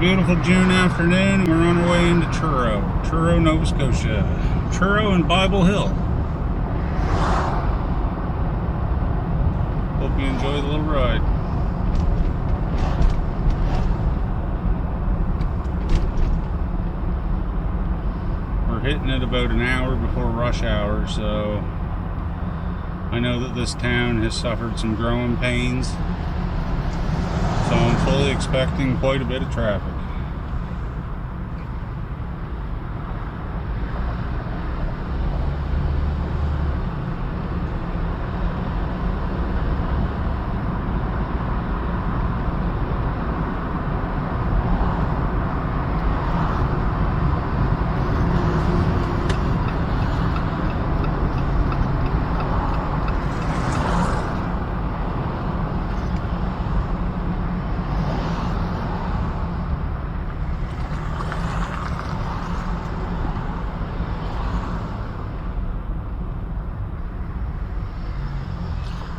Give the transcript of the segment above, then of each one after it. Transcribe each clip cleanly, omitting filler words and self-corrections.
beautiful June afternoon, and we're on our way into Truro, Nova Scotia. Truro and Bible Hill. Hope you enjoy the little ride. We're hitting it about an hour before rush hour, so I know that this town has suffered some growing pains. So I'm fully expecting quite a bit of traffic.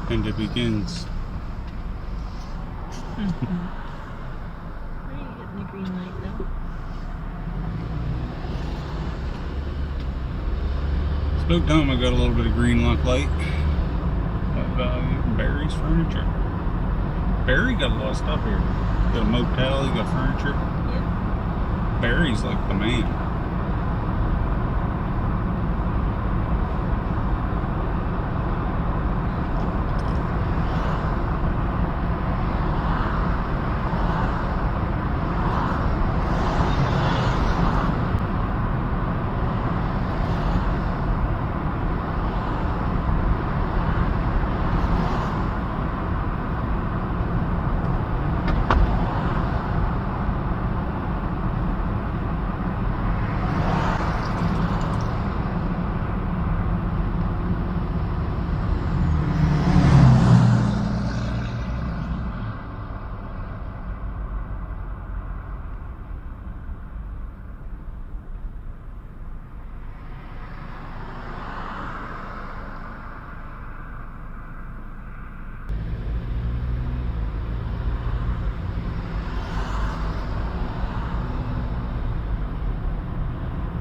And it begins. Where are you getting the green light though? It's about time I got a little bit of green light. Barry's furniture. Barry got a lot of stuff here. You got a motel, you got furniture. Yep. Barry's like the man.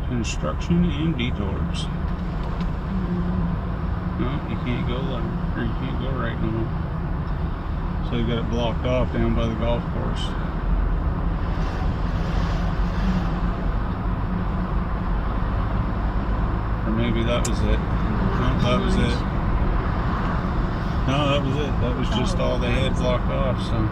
Construction and detours. No, you can't go left, or you can't go right no more. So you got it blocked off down by the golf course. Or maybe that was it. No, that was it. No, that was it. That was just all they had blocked off, so.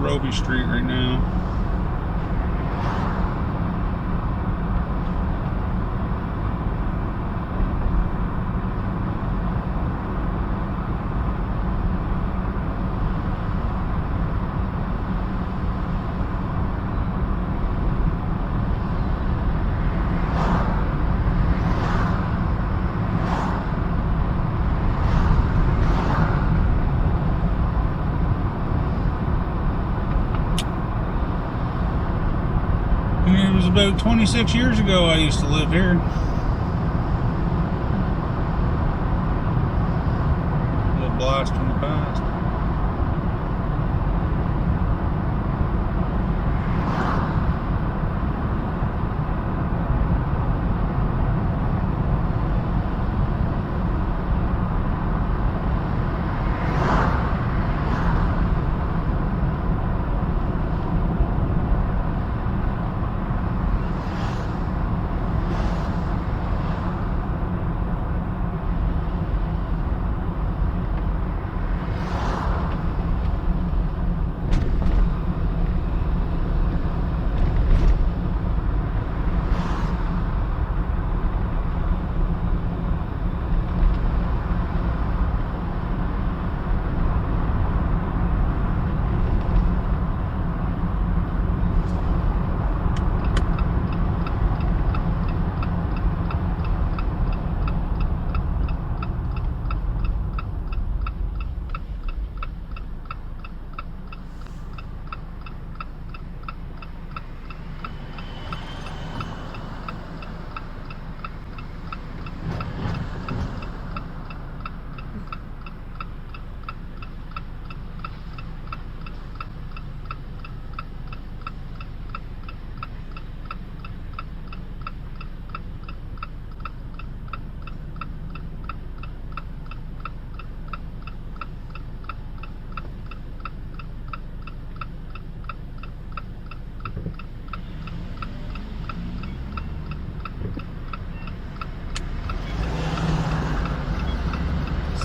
Roby Street right now. It was about 26 years ago I used to live here. A little blast from the past.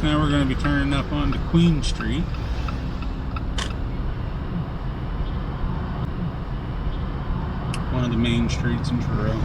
now we're going to be turning up onto Queen Street. One of the main streets in Truro.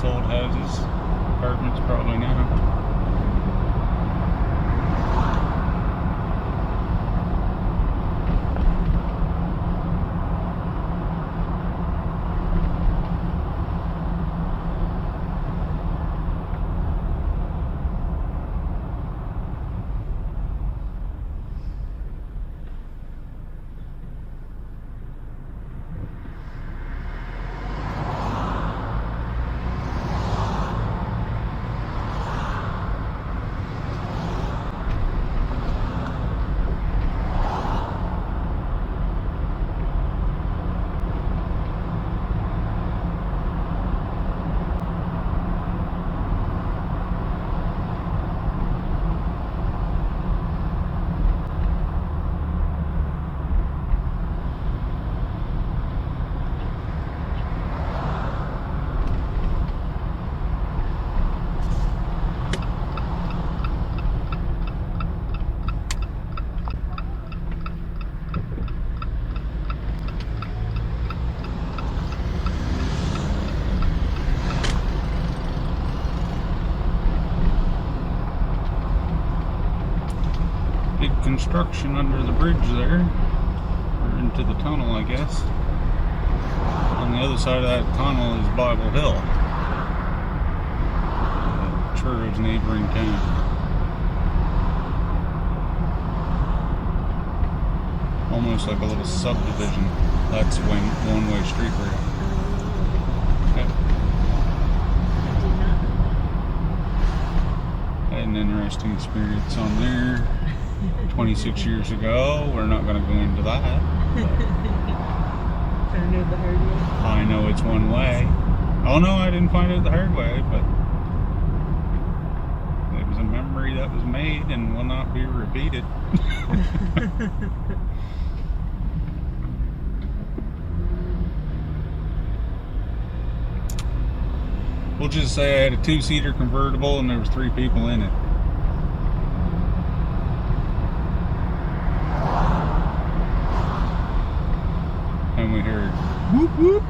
Old houses, apartments probably now. Big construction under the bridge there, or into the tunnel, I guess. On the other side of that tunnel is Bible Hill, Truro's neighboring town. Almost like a little subdivision. That's one-way street rail. Okay. I had an interesting experience on there 26 years ago. We're not going to go into that. I know the hard way. I know it's one way. Oh no, I didn't find it the hard way, but it was a memory that was made and will not be repeated. We'll just say I had a 2-seater convertible and there was 3 people in it. And we heard whoop whoop.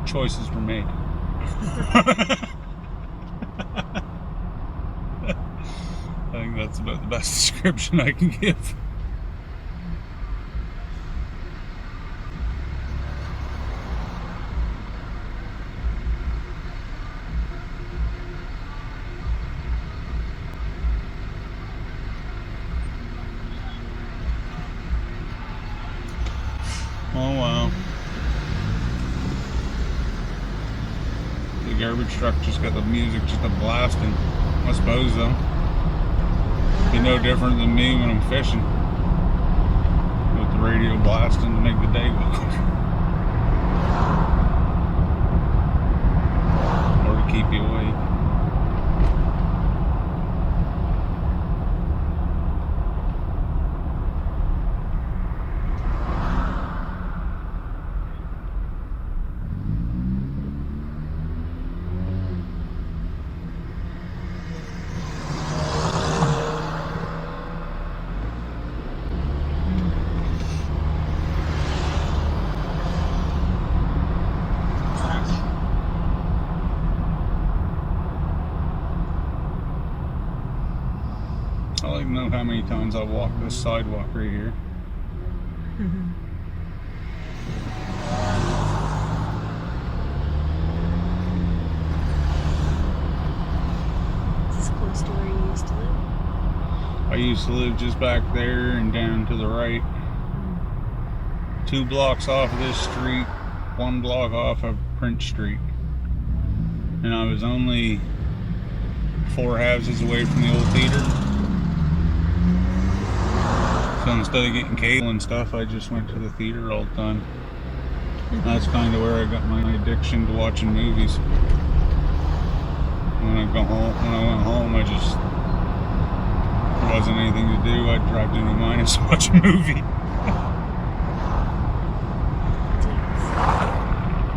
Choices were made. I think that's about the best description I can give. Oh wow. The garbage truck just got the music just a blasting. I suppose though. Be no different than me when I'm fishing. With the radio blasting to make the day go quicker. Or to keep you awake. I like to know how many times I've walked this sidewalk right here. Is this close to where you used to live? I used to live just back there and down to the right. 2 blocks off of this street, 1 block off of Prince Street. And I was only 4 houses away from the old theater. So instead of getting cable and stuff, I just went to the theater all the time. That's kind of where I got my addiction to watching movies. When I went home, I just, there wasn't anything to do. I'd drive to New Minus and watch a movie.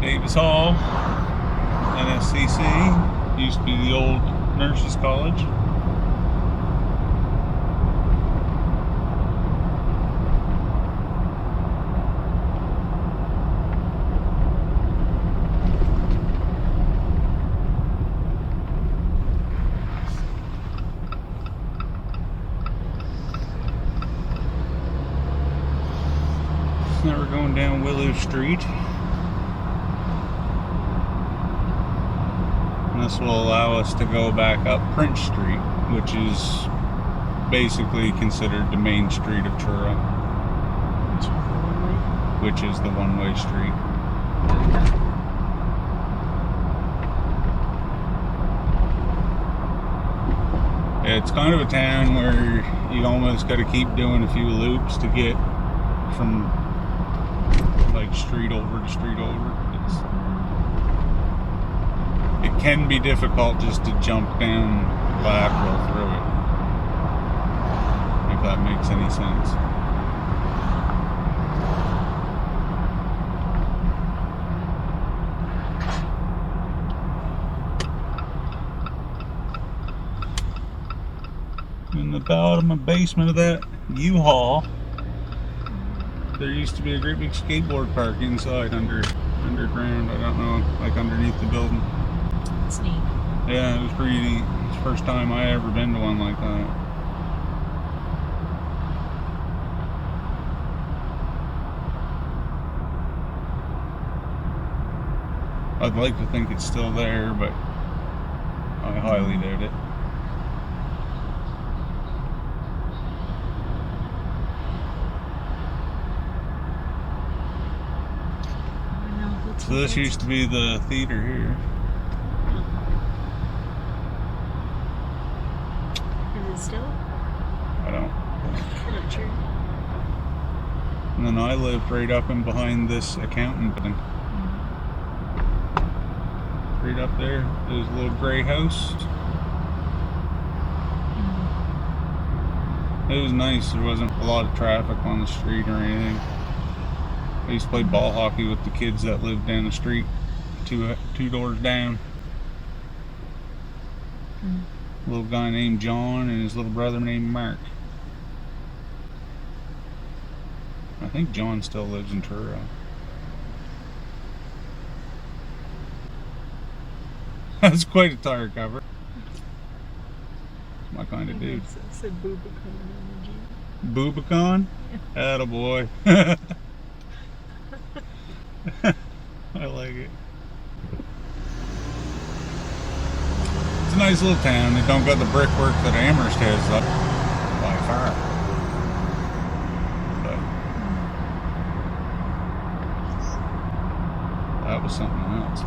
Davis Hall, NSCC, used to be the old nurses' college. Now we're going down Willow Street. And this will allow us to go back up Prince Street, which is basically considered the main street of Truro. Which is the one-way street. It's kind of a town where you almost got to keep doing a few loops to get from like street over to street over. It can be difficult just to jump down lateral through it, if that makes any sense. In the bottom and basement of that U-Haul, there used to be a great big skateboard park inside underground. I don't know, like underneath the building. It's neat. Yeah, it was pretty neat. It's the first time I ever been to one like that. I'd like to think it's still there, but I highly doubt it. So this used to be the theater here. Is it still? I don't. I'm not sure. And then I lived right up and behind this accountant building. Right up there, there's a little gray house. It was nice. There wasn't a lot of traffic on the street or anything. I used to play ball hockey with the kids that lived down the street, two doors down. A little guy named John and his little brother named Mark. I think John still lives in Truro. That's quite a tire cover. It's my kind of dude. It said Bubacon on the Jeep. Bubacon? Attaboy. I like it. It's a nice little town. They don't got the brickwork that Amherst has up by far. But that was something else.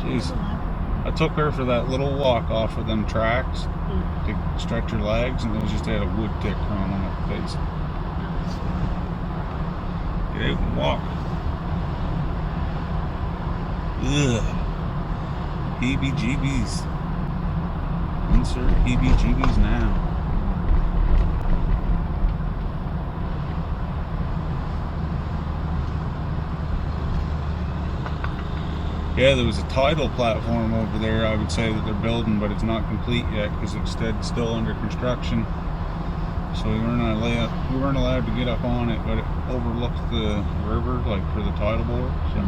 Jeez. I took her for that little walk off of them tracks to stretch her legs, and then just had a wood tick crawling on her face. Get out and walk. Ugh. Heebie-jeebies. Insert heebie-jeebies now. Yeah, there was a tidal platform over there, I would say, that they're building, but it's not complete yet because it's still under construction. So we weren't allowed to get up on it, but it overlooks the river, like for the tidal bore. So.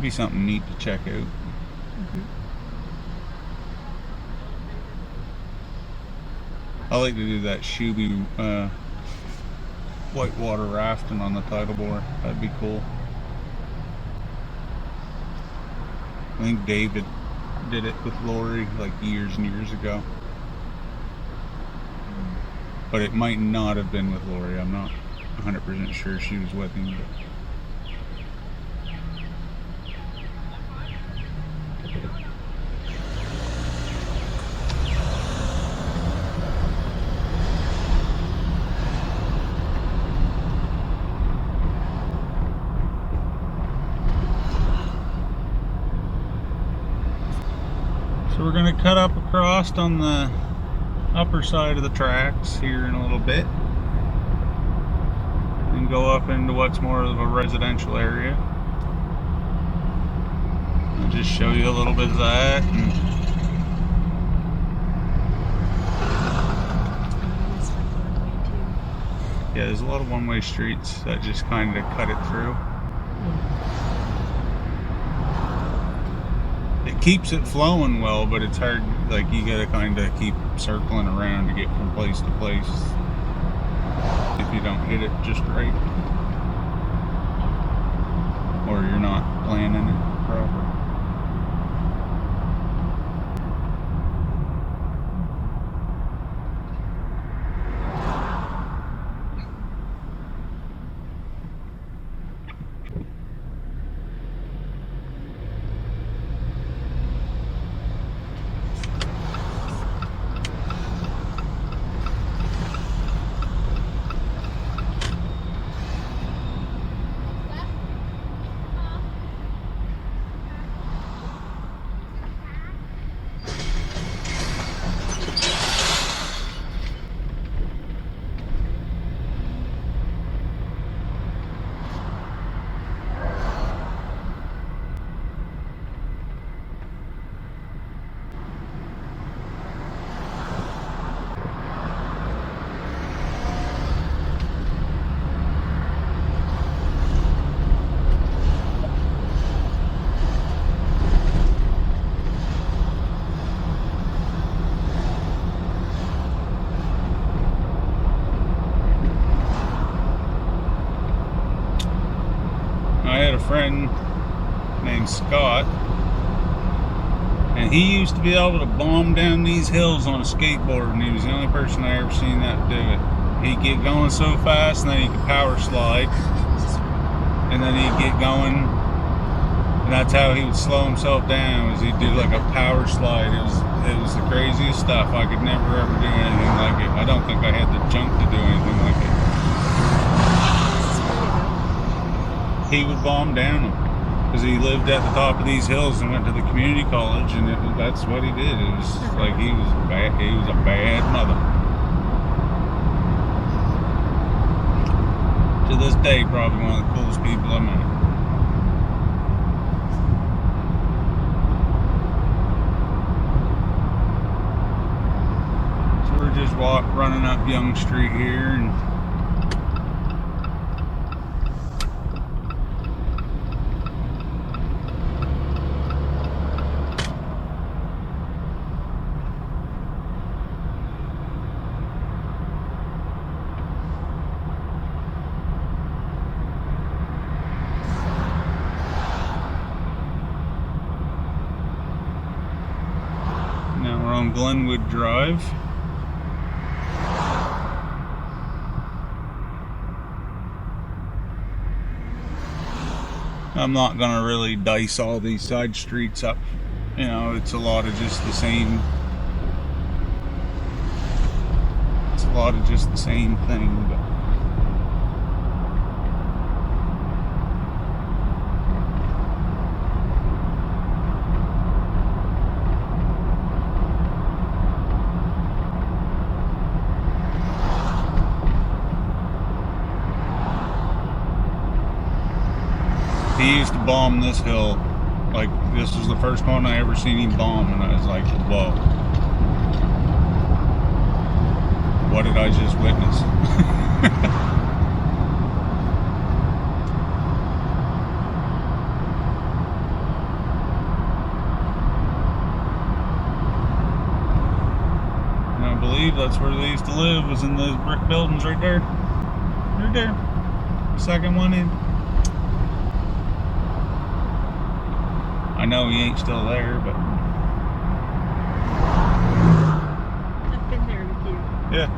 be something neat to check out. I like to do that Shuby whitewater rafting on the tidal bore. That'd be cool. I think David did it with Lori like years and years ago. But it might not have been with Lori. I'm not 100% sure she was with him. But so we're going to cut up across on the upper side of the tracks here in a little bit and go up into what's more of a residential area. I'll just show you a little bit of that. And yeah, there's a lot of one-way streets that just kind of cut it through. It keeps it flowing well, but it's hard, like you gotta kind of keep circling around to get from place to place if you don't hit it just right, or you're not planning it proper. I had a friend named Scott, and he used to be able to bomb down these hills on a skateboard, and he was the only person I ever seen that do it. He'd get going so fast, and then he could power slide, and then he'd get going, and that's how he would slow himself down, was he'd do like a power slide. It was the craziest stuff. I could never ever do anything like it. I don't think I had the junk to do anything like it. He would bomb down them because he lived at the top of these hills and went to the community college, and that's what he did. It was like he was bad. He was a bad mother. To this day, probably one of the coolest people I met. So we're just running up Young Street here, and now we're on Glenwood Drive. I'm not gonna really dice all these side streets up. You know, it's a lot of just the same. It's a lot of just the same thing, but he used to bomb this hill. Like, this was the first one I ever seen him bomb, and I was like, whoa. What did I just witness? that's where they used to live, was in those brick buildings right there. Right there. The second one in. I know he ain't still there, but... I've been there with you. Yeah. Yeah.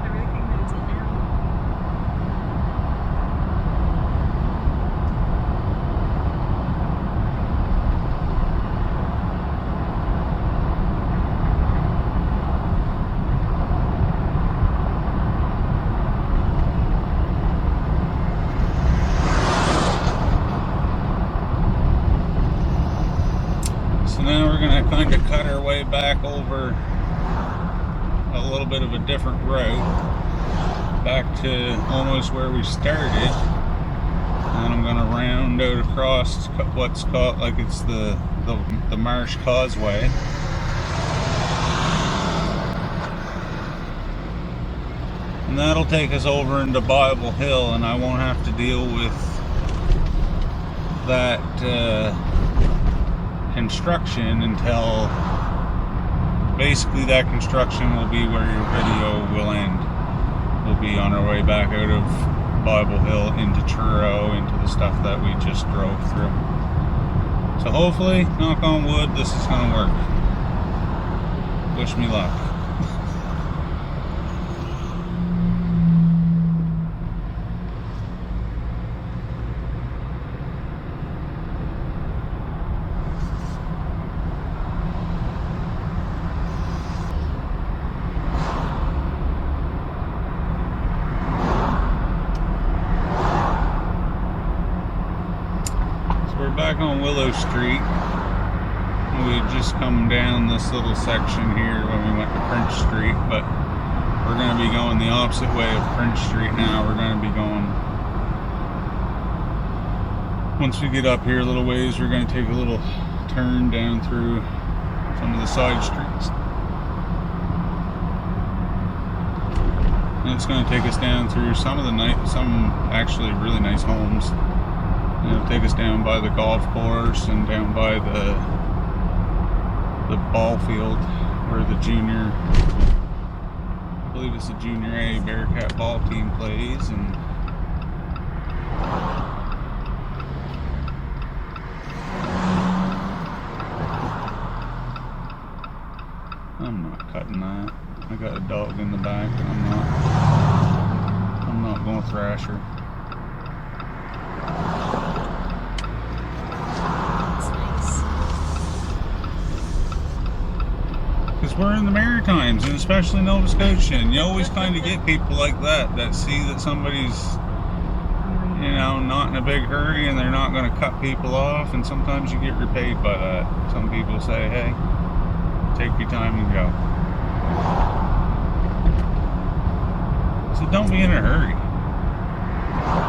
I recognize it now. So now we're going to kind of cut our way back over a little bit of a different route, back to almost where we started, and I'm going to round out across what's called, like it's the Marsh Causeway. And that'll take us over into Bible Hill, and I won't have to deal with that construction until basically that construction will be where your video will end. We'll be on our way back out of Bible Hill into Truro, into the stuff that we just drove through. So hopefully, knock on wood, this is going to work. Wish me luck. We're back on Willow Street. We had just come down this little section here when we went to Prince Street, but we're going to be going the opposite way of Prince Street now. We're going to be going, once we get up here a little ways, we're going to take a little turn down through some of the side streets. And it's going to take us down through some actually really nice homes. It'll take us down by the golf course and down by the ball field where the junior, I believe it's the Junior A Bearcat ball team plays, and I'm not cutting that. I got a dog in the back, and I'm not going to thrash her. Because we're in the Maritimes, and especially Nova Scotia, and you always kind of get people like that see that somebody's, you know, not in a big hurry and they're not going to cut people off, and sometimes you get repaid by that. Some people say, hey, take your time and go. So don't be in a hurry,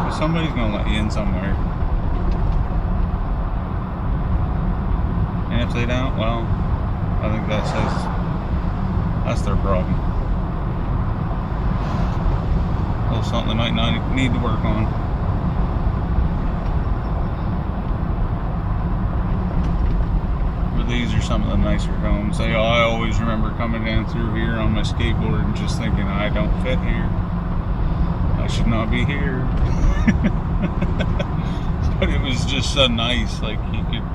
because somebody's going to let you in somewhere. And if they don't, well, I think that says that's their problem. A little something they might not need to work on. But these are some of the nicer homes. I always remember coming down through here on my skateboard and just thinking, I don't fit here. I should not be here. But it was just so nice. Like, you could,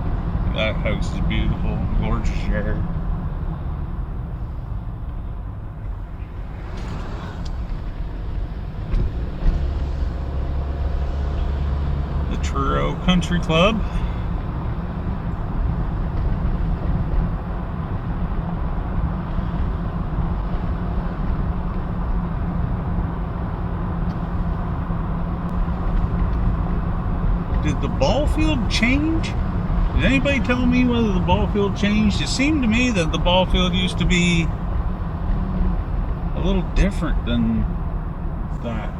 that house is beautiful, gorgeous yard. The Truro Country Club. Did the ball field change? Did anybody tell me whether the ball field changed? It seemed to me that the ball field used to be a little different than that.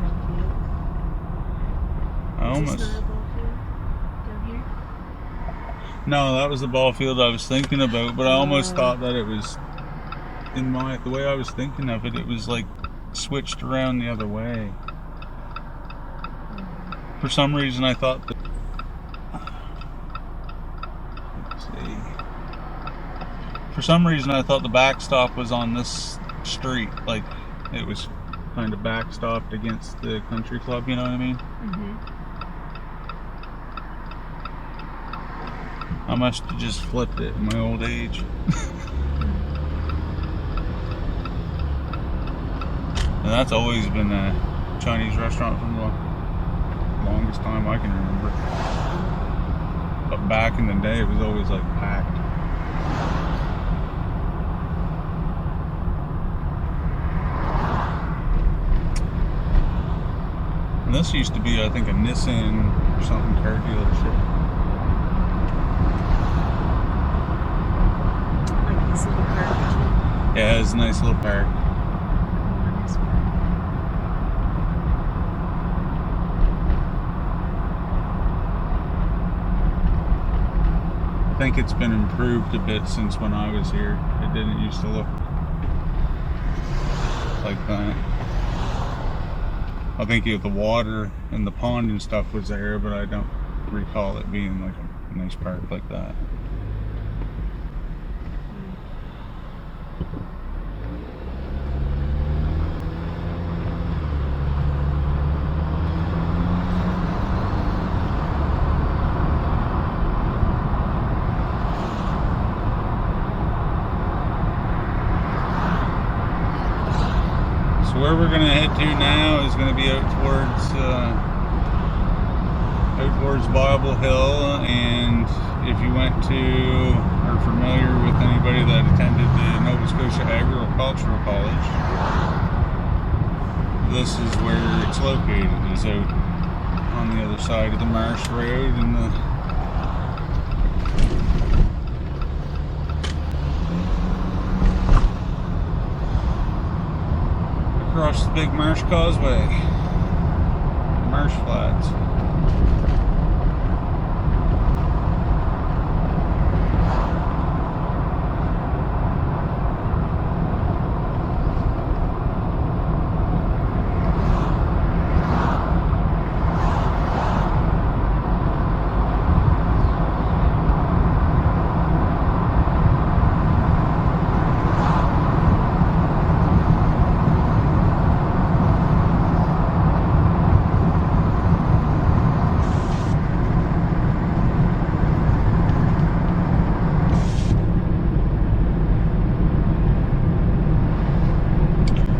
I almost... Is this not a ball field down here? No, that was the ball field I was thinking about, but I almost thought that it was, the way I was thinking of it, it was like switched around the other way. For some reason I thought that, for some reason I thought the backstop was on this street, like it was kind of backstopped against the country club, you know what I mean? I must have just flipped it in my old age. And that's always been a Chinese restaurant from the longest time I can remember. But back in the day, it was always like packed. And this used to be, I think, a Nissan or something car dealership. Like this little park. Yeah, it's a nice little park. Nice park. I think it's been improved a bit since when I was here. It didn't used to look like that. I think the water and the pond and stuff was there, but I don't recall it being like a nice park like that. So where we're gonna head to now is gonna be out towards Bible Hill, and if you went to or familiar with anybody that attended the Nova Scotia Agricultural College, this is where it's located. Is out on the other side of the Marsh Road and the across the big Marsh Causeway, Marsh Flats.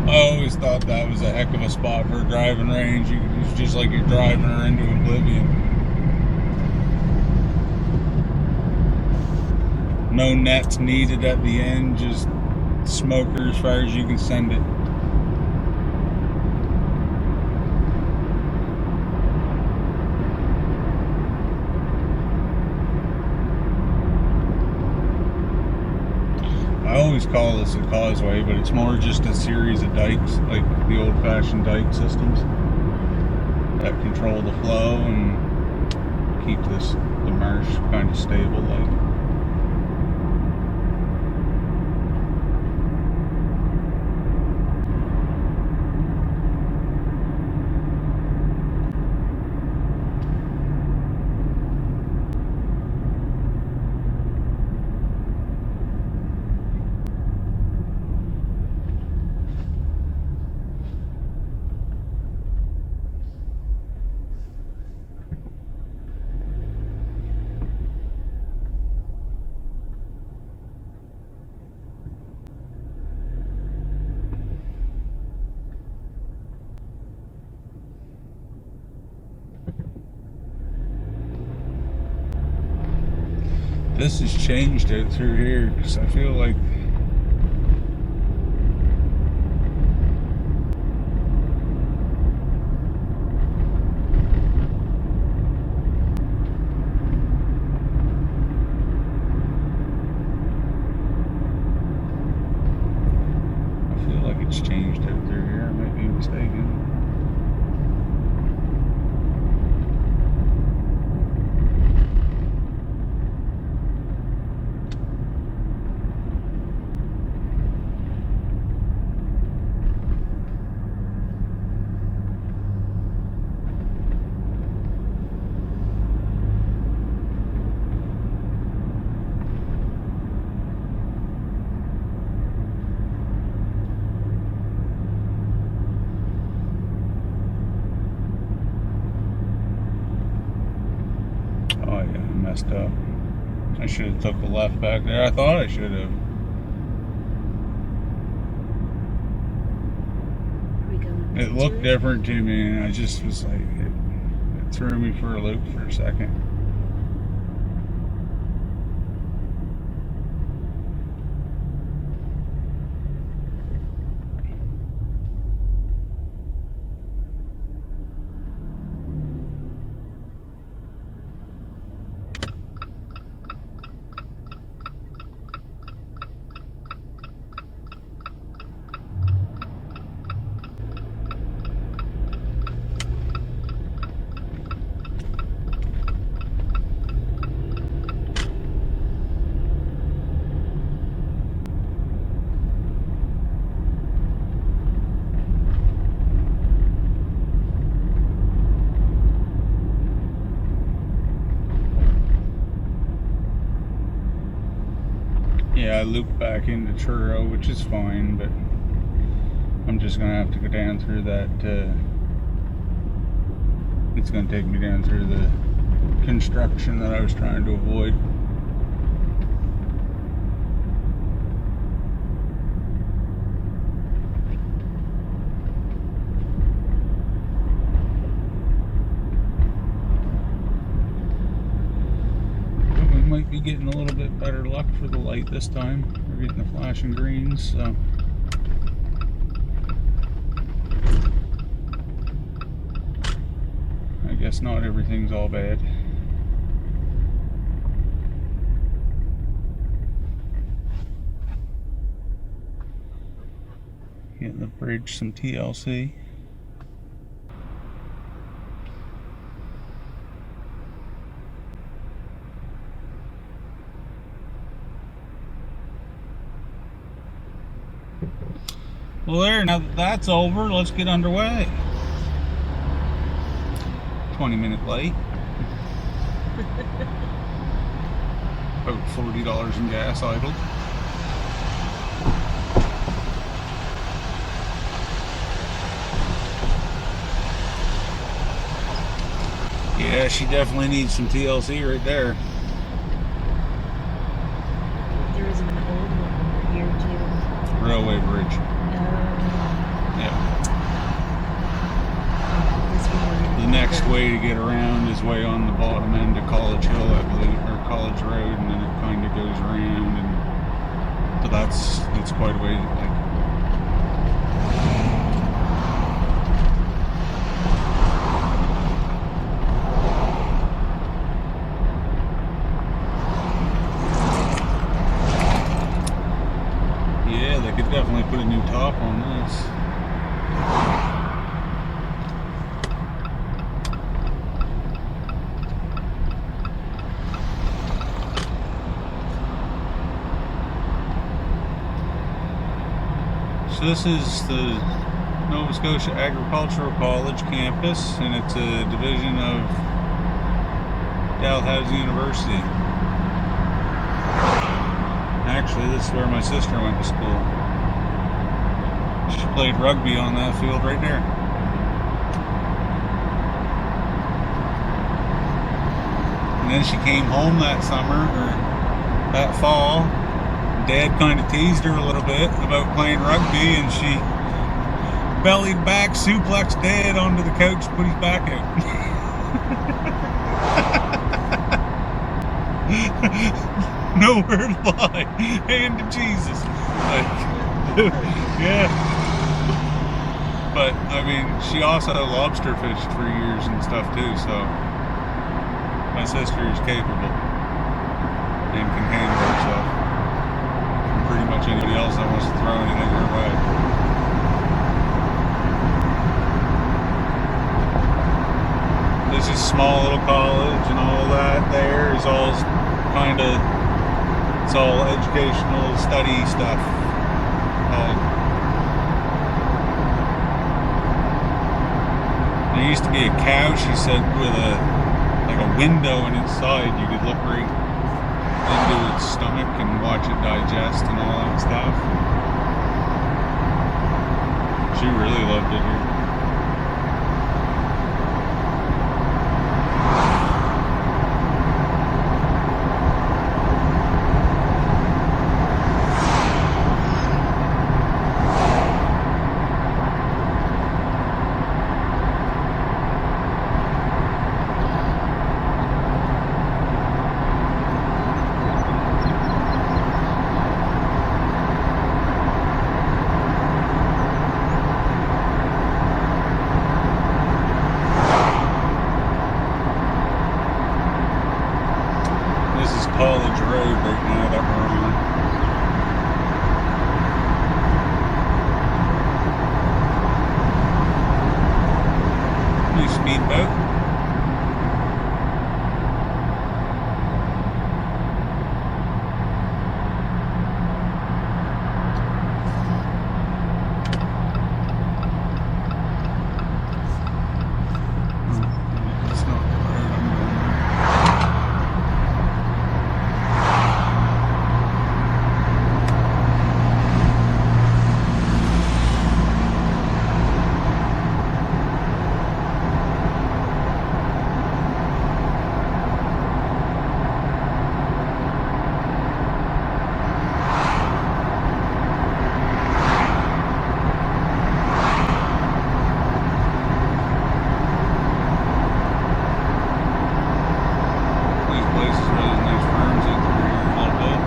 I always thought that was a heck of a spot for a driving range. It's just like you're driving her into oblivion. No nets needed at the end, just smoker as far as you can send it. I always call this a causeway, but it's more just a series of dikes, like the old-fashioned dike systems that control the flow and keep the marsh kind of stable, like. This has changed it through here, because I feel like it's changed out through here. I might be mistaken. messed up. I should have took the left back there. I thought I should have. It looked different to me, and I just was like, it threw me for a loop for a second. Yeah, I looped back into Truro, which is fine, but I'm just gonna have to go down through that. It's gonna take me down through the construction that I was trying to avoid. Might be getting a little bit better luck for the light this time. We're getting the flashing greens, so I guess not everything's all bad. Getting the bridge some TLC. Well, there, now that that's over, let's get underway. 20-minute late. About $40 in gas idled. Yeah, she definitely needs some TLC right there. There was an old one over here too. Railway bridge. The next way to get around is way on the bottom end of College Hill, I believe, or College Road, and then it kind of goes around, and so that's quite a way. Yeah, they could definitely put a new top on this. So this is the Nova Scotia Agricultural College campus, and it's a division of Dalhousie University. Actually, this is where my sister went to school. She played rugby on that field right there. And then she came home that summer, or that fall. Dad kind of teased her a little bit about playing rugby, and she bellied back, suplexed Dad onto the couch, put his back out. Nowhere to lie. Hand to Jesus. Like, yeah. But, I mean, she also lobster fished for years and stuff too, so my sister is capable and can handle herself. Pretty much anybody else that wants to throw anything her way. This is small little college, and all that there is all kind of, it's all educational study stuff. There used to be a cow, she said, with a window on its side. You could look right into its stomach and watch it digest and all that stuff. She really loved it here. College Road right now that we're on. Nice speedboat. It's not the road I'm going. These places really nice farms out through here a little bit.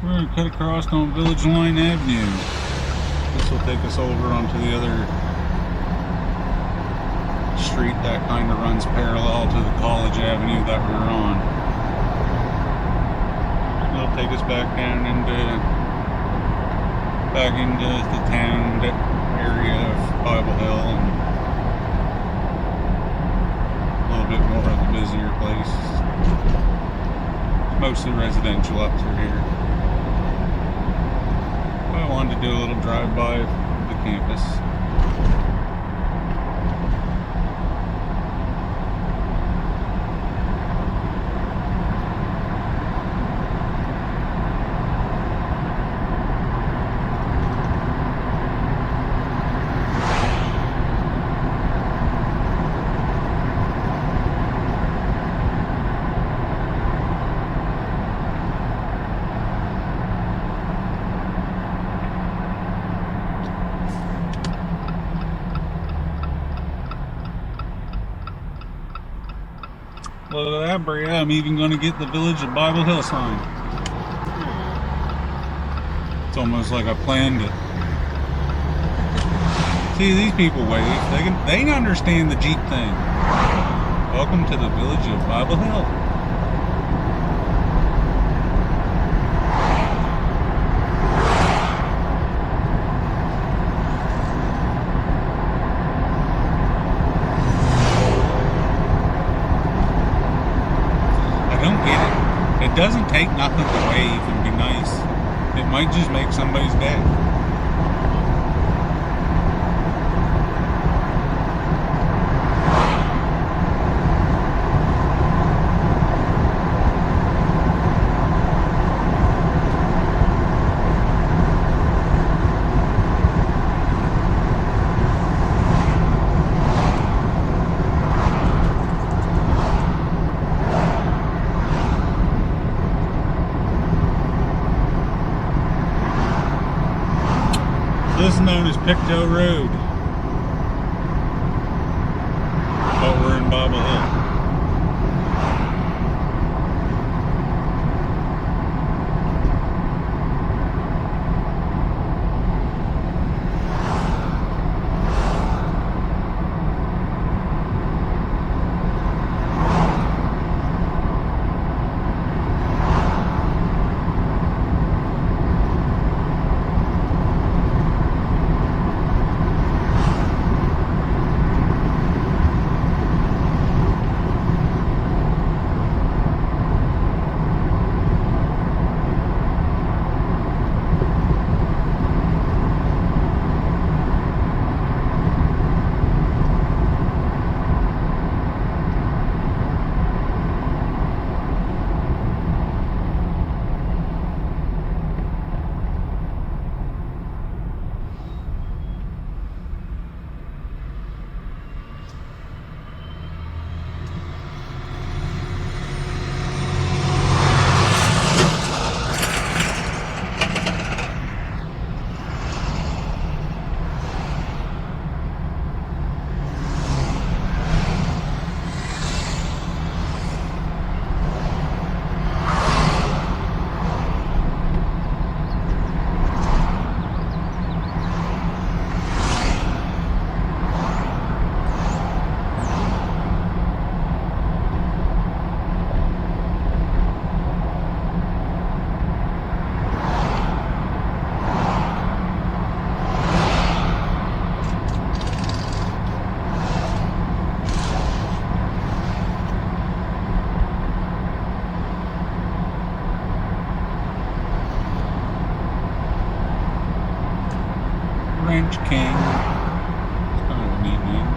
We're going to cut across on Village Line Avenue. This will take us over onto the other street that kind of runs parallel to the College Avenue that we were on. It'll take us back down into the town area of Bible Hill and a little bit more of the busier place. It's mostly residential up through here. I wanted to do a little drive-by of the campus. Look at that, Bria. I'm even going to get the Village of Bible Hill sign. It's almost like I planned it. See, these people wave. They understand the Jeep thing. Welcome to the Village of Bible Hill. It doesn't take nothing to wave and be nice. It might just make somebody's day. This is known as Pictou Road, but we're in Bible Hill. French King. It's kind of a neat name.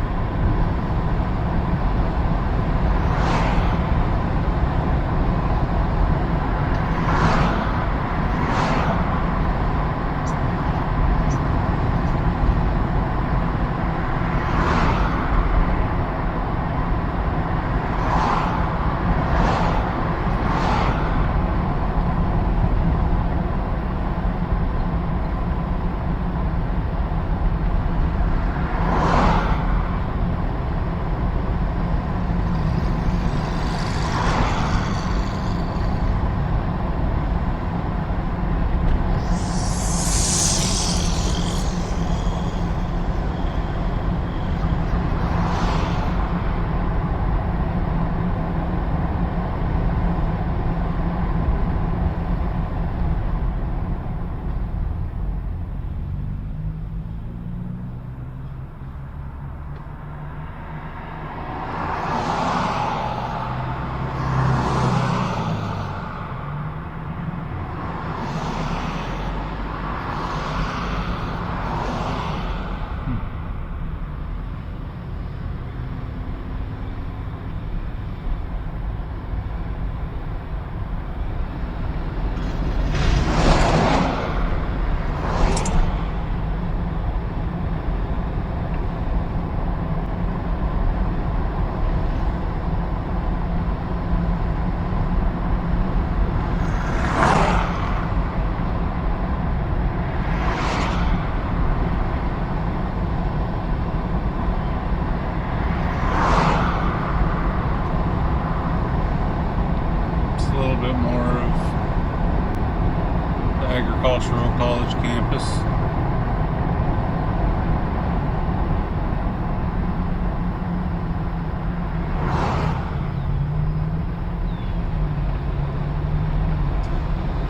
Agricultural College campus.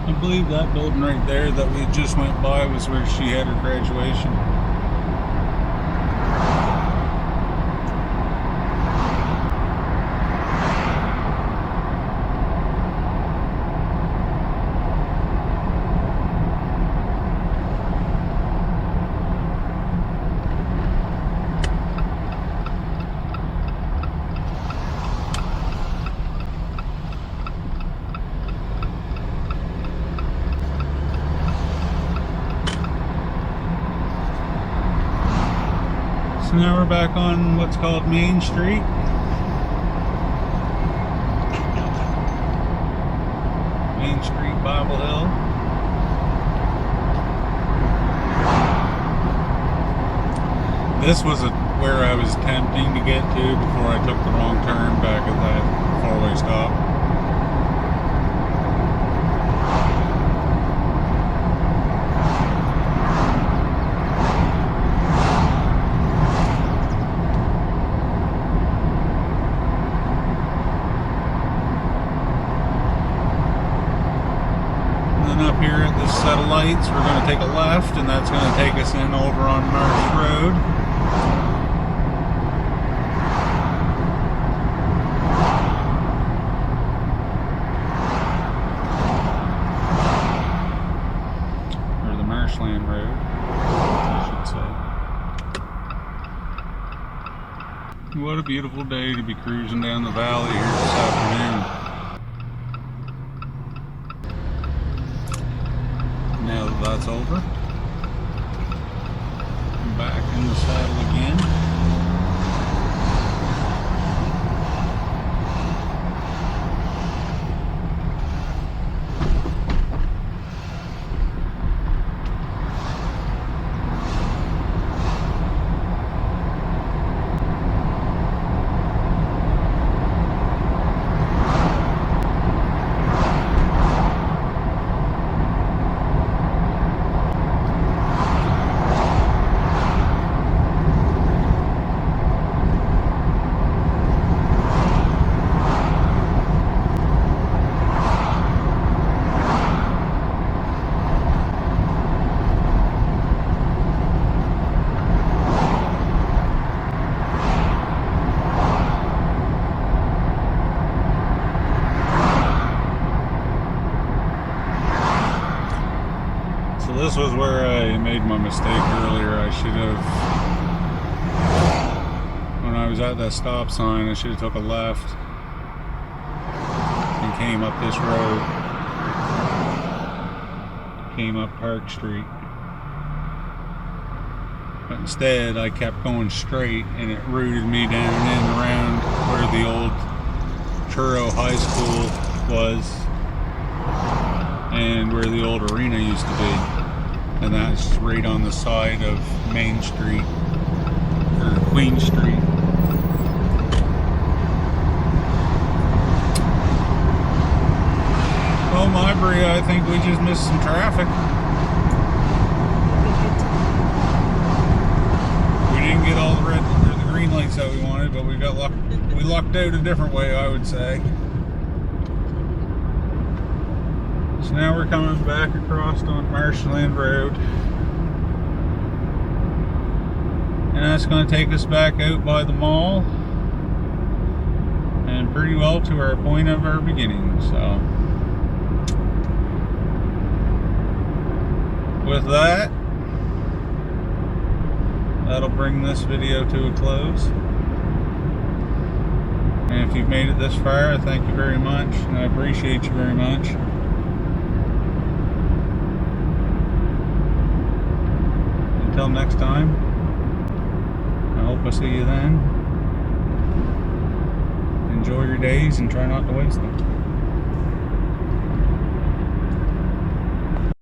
I believe that building right there that we just went by was where she had her graduation. So now we're back on what's called Main Street. Main Street, Bible Hill. This was where I was attempting to get to before I took the wrong turn back at that four-way stop. Up here at this set of lights, we're going to take a left, and that's going to take us in over on Marsh Road. Or the Marshland Road, I should say. What a beautiful day to be cruising down the valley here this afternoon. Now that that's over, I'm back in the saddle again. So this was where I made my mistake earlier. I should have, when I was at that stop sign, I should have took a left and came up this road. Came up Park Street. But instead, I kept going straight, and it routed me down and around where the old Truro High School was and where the old arena used to be. And that's right on the side of Main Street, or Queen Street. Well, Mabry, I think we just missed some traffic. We didn't get all the red or the green lights that we wanted, but we got lucked. We lucked out a different way, I would say. So now we're coming back across on Marshland Road. And that's going to take us back out by the mall. And pretty well to our point of our beginning, so. With that, that'll bring this video to a close. And if you've made it this far, I thank you very much, and I appreciate you very much. Until next time, I hope I see you then. Enjoy your days and try not to waste them.